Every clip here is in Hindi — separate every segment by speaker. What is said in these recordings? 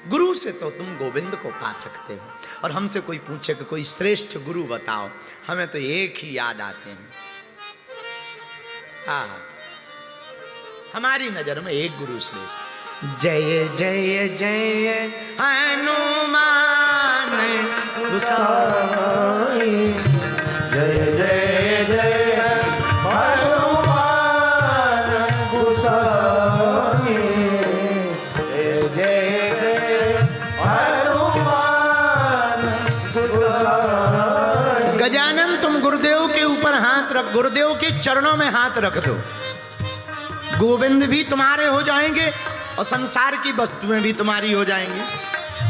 Speaker 1: गुरु से तो तुम गोविंद को पा सकते हो। और हमसे कोई पूछे कि कोई श्रेष्ठ गुरु बताओ, हमें तो एक ही याद आते हैं। हमारी नजर में एक गुरु श्रेष्ठ। जय जय जय हनुमान गोसाई,
Speaker 2: जय जय जय हनुमान गोसाई, जय जय जय हनुमान गोसाई।
Speaker 1: गजानन तुम गुरुदेव के ऊपर हाथ रख, गुरुदेव के चरणों में हाथ रख दो, गोविंद भी तुम्हारे हो जाएंगे और संसार की वस्तुएं भी तुम्हारी हो जाएंगी।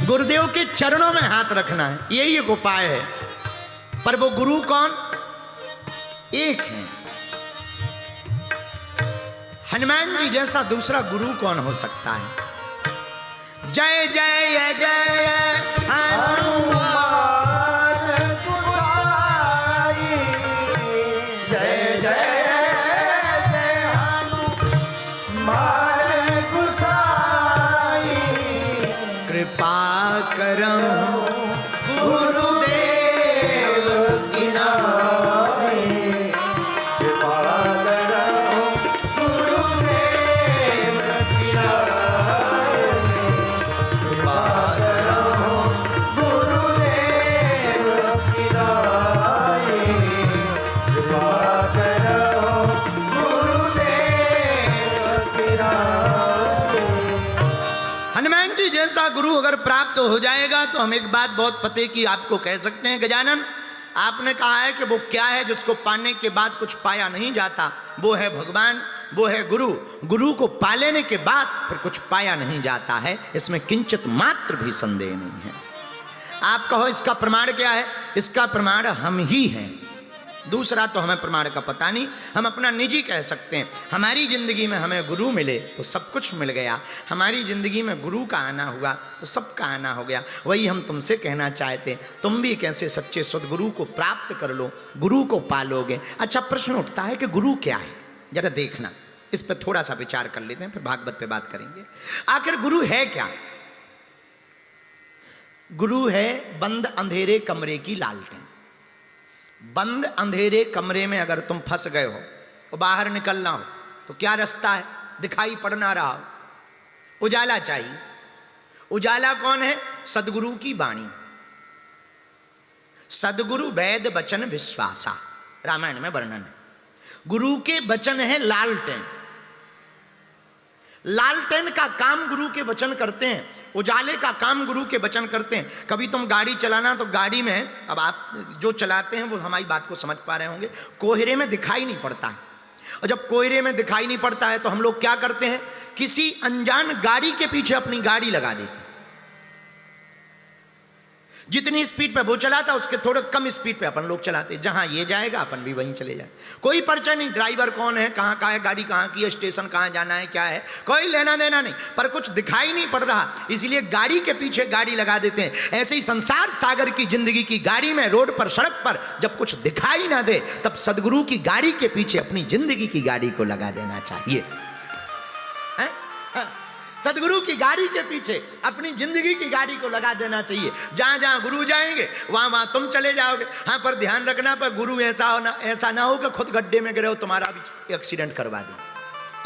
Speaker 1: गुरुदेव के चरणों में हाथ रखना है, यही एक उपाय है। पर वो गुरु कौन? एक है। हनुमान जी जैसा दूसरा गुरु कौन हो सकता है? जय जय जय
Speaker 2: हनुमान गोसाई, जय जय जय हनुमान गोसाई।
Speaker 1: कृपा करो
Speaker 2: गुरुदेव की नाई, कृपा करो गुरुदेव की नाई, कृपा करो गुरुदेव की नाई, कृपा करो गुरुदेव की नाई।
Speaker 1: हनुमान जी जैसा गुरु अगर प्राप्त हो जाएगा तो हम एक बात बहुत पते की आपको कह सकते हैं। गजानन, आपने कहा है कि वो क्या है जिसको पाने के बाद कुछ पाया नहीं जाता? वो है भगवान, वो है गुरु। गुरु को पा लेने के बाद फिर कुछ पाया नहीं जाता है, इसमें किंचित मात्र भी संदेह नहीं है। आप कहो इसका प्रमाण क्या है? इसका प्रमाण हम ही हैं, दूसरा तो हमें प्रमाण का पता नहीं। हम अपना निजी कह सकते हैं। हमारी जिंदगी में हमें गुरु मिले तो सब कुछ मिल गया, हमारी जिंदगी में गुरु का आना हुआ तो सबका आना हो गया। वही हम तुमसे कहना चाहते हैं, तुम भी कैसे सच्चे सदगुरु को प्राप्त कर लो, गुरु को पालोगे। अच्छा, प्रश्न उठता है कि गुरु क्या है? जरा देखना, इस पर थोड़ा सा विचार कर लेते हैं, फिर भागवत पे बात करेंगे। आखिर गुरु है क्या? गुरु है बंद अंधेरे कमरे की लालटेन। बंद अंधेरे कमरे में अगर तुम फंस गए हो और बाहर निकलना हो तो क्या रास्ता है? दिखाई पड़ ना रहा हो, उजाला चाहिए। उजाला कौन है? सदगुरु की वाणी। सदगुरु वेद वचन विश्वासा, रामायण में वर्णन है। गुरु के वचन है लालटेन। लालटेन का काम गुरु के वचन करते हैं, उजाले का काम गुरु के वचन करते हैं। कभी तुम गाड़ी चलाना तो गाड़ी में, अब आप जो चलाते हैं वो हमारी बात को समझ पा रहे होंगे, कोहरे में दिखाई नहीं पड़ता है। और जब कोहरे में दिखाई नहीं पड़ता है तो हम लोग क्या करते हैं? किसी अनजान गाड़ी के पीछे अपनी गाड़ी लगा देते हैं। जितनी स्पीड पे वो चलाता उसके थोड़े कम स्पीड पे अपन लोग चलाते, जहां ये जाएगा अपन भी वहीं चले जाए। कोई परिचय नहीं, ड्राइवर कौन है, कहां का है, गाड़ी कहां की है, स्टेशन कहां जाना है, क्या है, कोई लेना देना नहीं। पर कुछ दिखाई नहीं पड़ रहा, इसलिए गाड़ी के पीछे गाड़ी लगा देते हैं। ऐसे ही संसार सागर की जिंदगी की गाड़ी में, रोड पर, सड़क पर जब कुछ दिखाई ना दे तब सदगुरु की गाड़ी के पीछे अपनी जिंदगी की गाड़ी को लगा देना चाहिए। सदगुरु की गाड़ी के पीछे अपनी जिंदगी की गाड़ी को लगा देना चाहिए। जहां जहां गुरु जाएंगे वहां वहां तुम चले जाओगे। हाँ, पर ध्यान रखना, पर गुरु ऐसा ना हो कि खुद गड्ढे में गिरे हो, तुम्हारा भी एक्सीडेंट करवा दे,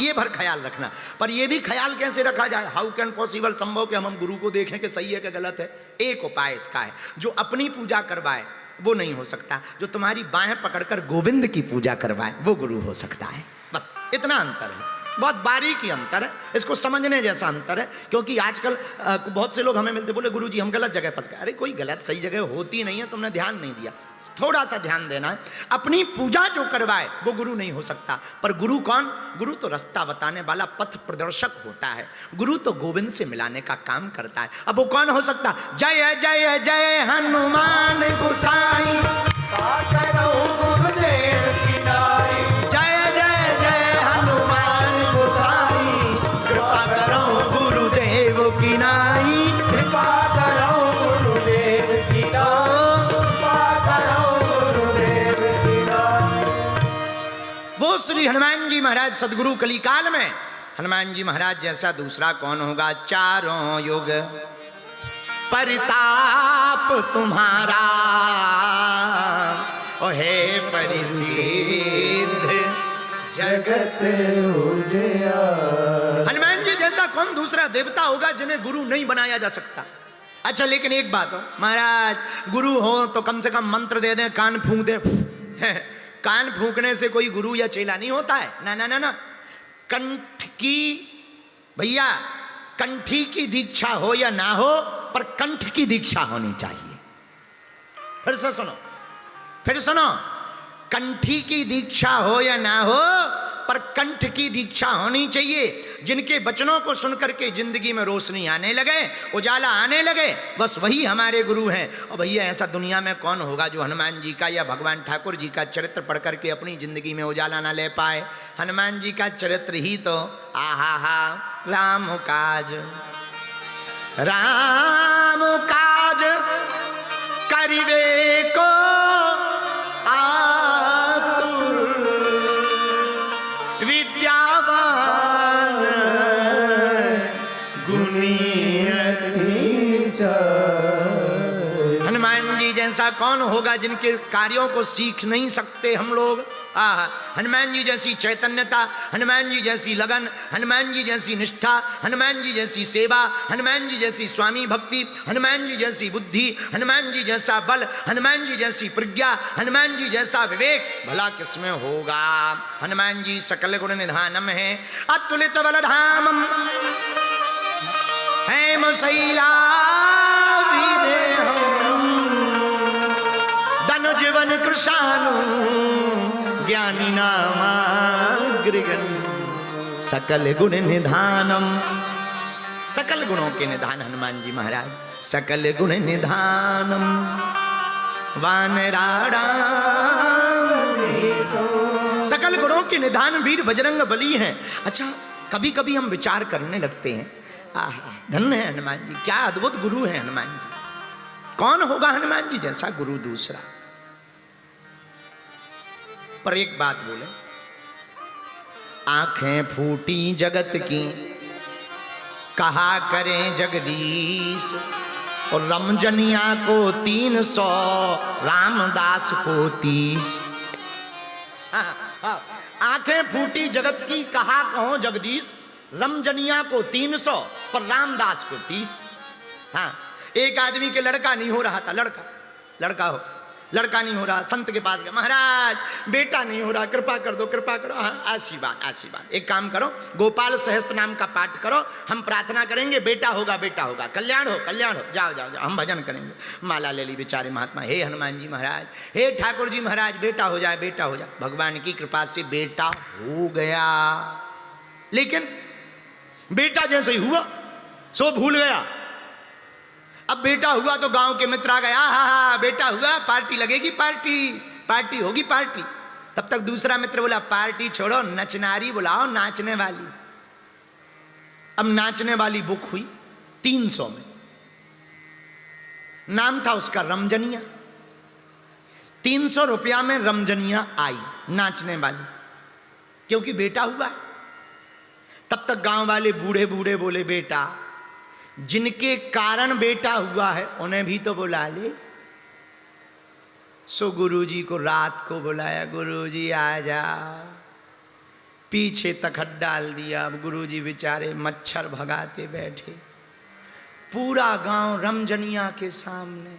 Speaker 1: ये भर ख्याल रखना। पर ये भी ख्याल कैसे रखा जाए? हाउ कैन पॉसिबल, संभव कि हम गुरु को देखें कि सही है कि गलत है? एक उपाय इसका है, जो अपनी पूजा करवाए वो नहीं हो सकता, जो तुम्हारी बाहें पकड़कर गोविंद की पूजा करवाए वो गुरु हो सकता है। बस इतना अंतर है, बहुत बारीकी अंतर है, इसको समझने जैसा अंतर है। क्योंकि आजकल बहुत से लोग हमें मिलते, बोले गुरुजी हम गलत जगह फंस गए। अरे कोई गलत सही जगह होती नहीं है, तुमने ध्यान नहीं दिया। थोड़ा सा ध्यान देना है। अपनी पूजा जो करवाए वो गुरु नहीं हो सकता। पर गुरु कौन? गुरु तो रास्ता बताने वाला, पथ प्रदर्शक होता है। गुरु तो गोविंद से मिलाने का काम करता है। अब वो कौन हो सकता? जय जय जय हनुमान गोसाई, श्री हनुमान जी महाराज सदगुरु कलिकाल में, हनुमान जी महाराज जैसा दूसरा कौन होगा? चारों युग परिताप तुम्हारा ओ हे परिसिद्ध
Speaker 2: जगत उजियार।
Speaker 1: हनुमान जी जैसा कौन दूसरा देवता होगा जिन्हें गुरु नहीं बनाया जा सकता। अच्छा लेकिन एक बात हो महाराज, गुरु हो तो कम से कम मंत्र दे दें, कान फूंक दें। कान फूंकने से कोई गुरु या चेला नहीं होता है। ना ना ना ना, कंठ की भैया कंठी की दीक्षा हो या ना हो, पर कंठ की दीक्षा होनी चाहिए। फिर से सुनो, फिर सुनो, कंठी की दीक्षा हो या ना हो, पर कंठ की दीक्षा होनी चाहिए। जिनके वचनों को सुनकर के जिंदगी में रोशनी आने लगे, उजाला आने लगे, बस वही हमारे गुरु हैं। और भैया ऐसा दुनिया में कौन होगा जो हनुमान जी का या भगवान ठाकुर जी का चरित्र पढ़ करके अपनी जिंदगी में उजाला ना ले पाए। हनुमान जी का चरित्र ही तो आहा हा राम काज, राम काज करिवे को विद्यावान गुणी हनुमान जी जैसा कौन होगा जिनके कार्यों को सीख नहीं सकते हम लोग। हनुमान जी जैसी चैतन्यता, हनुमान जी जैसी लगन, हनुमान जी जैसी निष्ठा, हनुमान जी जैसी सेवा, हनुमान जी जैसी स्वामी भक्ति, हनुमान जी जैसी बुद्धि, हनुमान जी जैसा बल, हनुमान जी जैसी प्रज्ञा, हनुमान जी जैसा विवेक भला किसमें होगा। हनुमान जी सकल गुण निधानम है, अतुलित बलधामम हेम शैला धनु जीवन कृषाणु ज्ञानी नामाग्रगण सकल गुण निधानम। सकल गुणों के निधान हनुमान जी महाराज, सकल गुण निधानम वानराणाम। सकल गुणों के निधान वीर बजरंग बली हैं। अच्छा कभी कभी हम विचार करने लगते हैं, धन्य है हनुमान जी, क्या अद्भुत गुरु है हनुमान जी। कौन होगा हनुमान जी जैसा गुरु दूसरा। पर एक बात बोले, आंखें फूटी जगत की कहा करें जगदीश, और रमजनिया को 300 रामदास को 30। आंखें फूटी जगत की कहा कहो जगदीश, रमजनिया को 300 पर रामदास को 30। हाँ एक आदमी के लड़का नहीं हो रहा था, लड़का नहीं हो रहा, संत के पास गया, महाराज बेटा नहीं हो रहा, कृपा कर दो, कृपा करो। हाँ आशीर्वाद आशीर्वाद, एक काम करो, गोपाल सहस्त्र नाम का पाठ करो, हम प्रार्थना करेंगे, बेटा होगा, बेटा होगा, कल्याण हो, कल्याण हो, जाओ जाओ जाओ, हम भजन करेंगे। माला ले ली बेचारे महात्मा, हे हनुमान जी महाराज, हे ठाकुर जी महाराज, बेटा हो जाए, बेटा हो जाए। भगवान की कृपा से बेटा हो गया, लेकिन बेटा जैसे ही हुआ सो भूल गया। अब बेटा हुआ तो गांव के मित्र आ गए, हा बेटा हुआ, पार्टी लगेगी, पार्टी होगी पार्टी। तब तक दूसरा मित्र बोला, पार्टी छोड़ो, नचनारी बुलाओ, नाचने वाली। अब नाचने वाली बुक हुई 300 में, नाम था उसका रमजनिया। 300 रुपया में रमजनिया आई नाचने वाली, क्योंकि बेटा हुआ है। तब तक गांव वाले बूढ़े बूढ़े बोले, बेटा जिनके कारण बेटा हुआ है उन्हें भी तो बुला ले। सो गुरुजी को रात को बुलाया, गुरुजी आ जा। पीछे तखत डाल दिया। अब गुरुजी बेचारे मच्छर भगाते बैठे, पूरा गांव रमजनिया के सामने।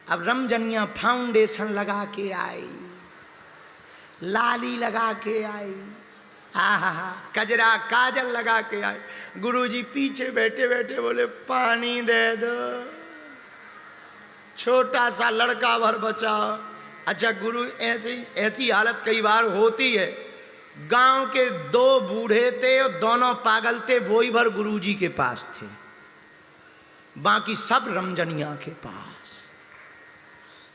Speaker 1: अब रमजनिया फाउंडेशन लगा के आई, लाली लगा के आई, कजरा काजल लगा के आए। गुरुजी पीछे बैठे बैठे बोले, पानी दे दो, छोटा सा लड़का भर बचाओ। अच्छा गुरु ऐसी हालत कई बार होती है, गांव के 2 बूढ़े थे और दोनों पागल थे, वही भर गुरुजी के पास थे, बाकी सब रमजनिया के पास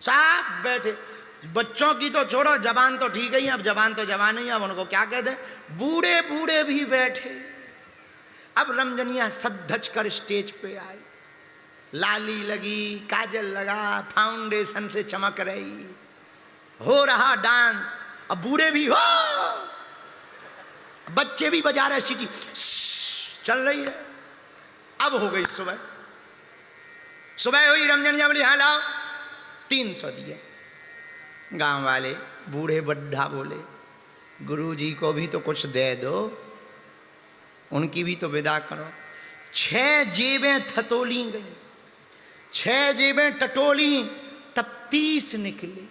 Speaker 1: सब बैठे। बच्चों की तो छोड़ो, जवान तो ठीक है, अब जवान तो जवान ही, अब उनको क्या कहते हैं, बूढ़े बूढ़े भी बैठे। अब रमजनिया सधज कर स्टेज पे आई, लाली लगी, काजल लगा, फाउंडेशन से चमक रही, हो रहा डांस। अब बूढ़े भी हो, बच्चे भी बजा रहे, सीटी चल रही है। अब हो गई सुबह, सुबह हुई रमजनिया बोली हाँ लाओ, 300 दिए। गांव वाले बूढ़े बड्ढा बोले गुरुजी को भी तो कुछ दे दो, उनकी भी तो विदा करो। 6 जेबें थतोली गई, 6 जेबें टटोली, तब 30 निकले।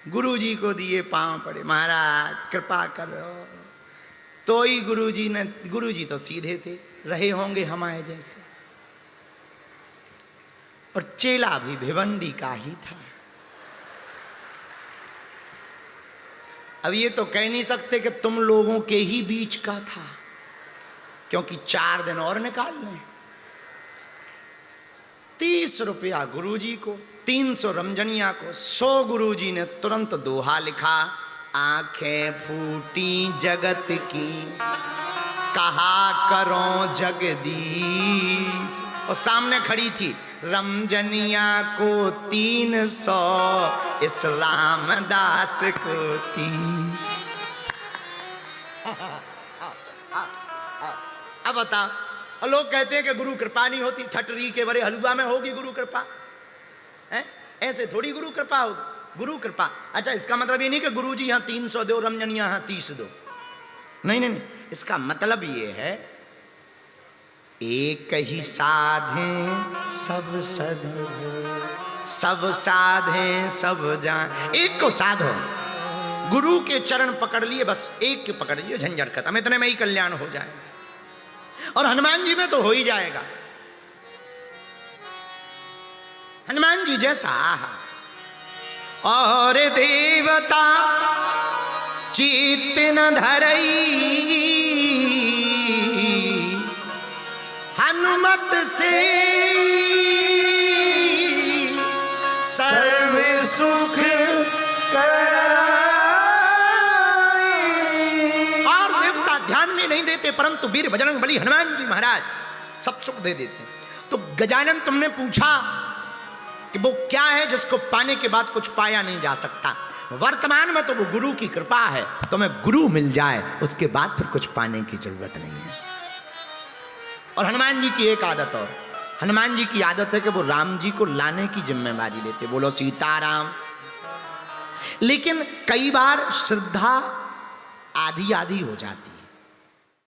Speaker 1: गुरुजी को दिए, पांव पड़े, महाराज कृपा करो। तो ही गुरुजी तो सीधे थे, रहे होंगे हमारे जैसे, और चेला भी भिवंडी का ही था। अब ये तो कह नहीं सकते कि तुम लोगों के ही बीच का था, क्योंकि 4 दिन और निकाल लें। 30 रुपया गुरुजी को, 300 रमजनिया को। 100 गुरुजी ने तुरंत दोहा लिखा, आंखें फूटी जगत की कहा करो जगदीश। और सामने खड़ी थी रमजनिया को 300, इस रामदास को 30। अब बता, और लोग कहते हैं कि गुरु कृपा नहीं होती, ठटरी के बड़े हलवा में होगी गुरु कृपा, है? ऐसे थोड़ी गुरु कृपा होगी। गुरु कृपा, अच्छा इसका मतलब ये नहीं कि गुरु जी यहाँ 300 दो, रमजनिया यहाँ 30 दो, नहीं नहीं नहीं, इसका मतलब ये है एक ही साधे सब सद, सब साधे सब जान। एक को साधो, गुरु के चरण पकड़ लिए, बस एक के पकड़ लिए, झंझट खत्म, इतने में ही कल्याण हो जाए। और हनुमान जी में तो हो ही जाएगा। हनुमान जी जैसा और देवता चित्त न धरई, हनुमत से सर्व सुख कराई। और देवता ध्यान में नहीं देते, परंतु वीर बजरंग बली हनुमान जी महाराज सब सुख दे देते। तो गजानन तुमने पूछा कि वो क्या है जिसको पाने के बाद कुछ पाया नहीं जा सकता। वर्तमान में तो वो गुरु की कृपा है, तुम्हें गुरु मिल जाए उसके बाद फिर कुछ पाने की जरूरत नहीं है। और हनुमान जी की एक आदत और, हनुमान जी की आदत है कि वो राम जी को लाने की जिम्मेवारी लेते। बोलो सीताराम। लेकिन कई बार श्रद्धा आधी आधी हो जाती,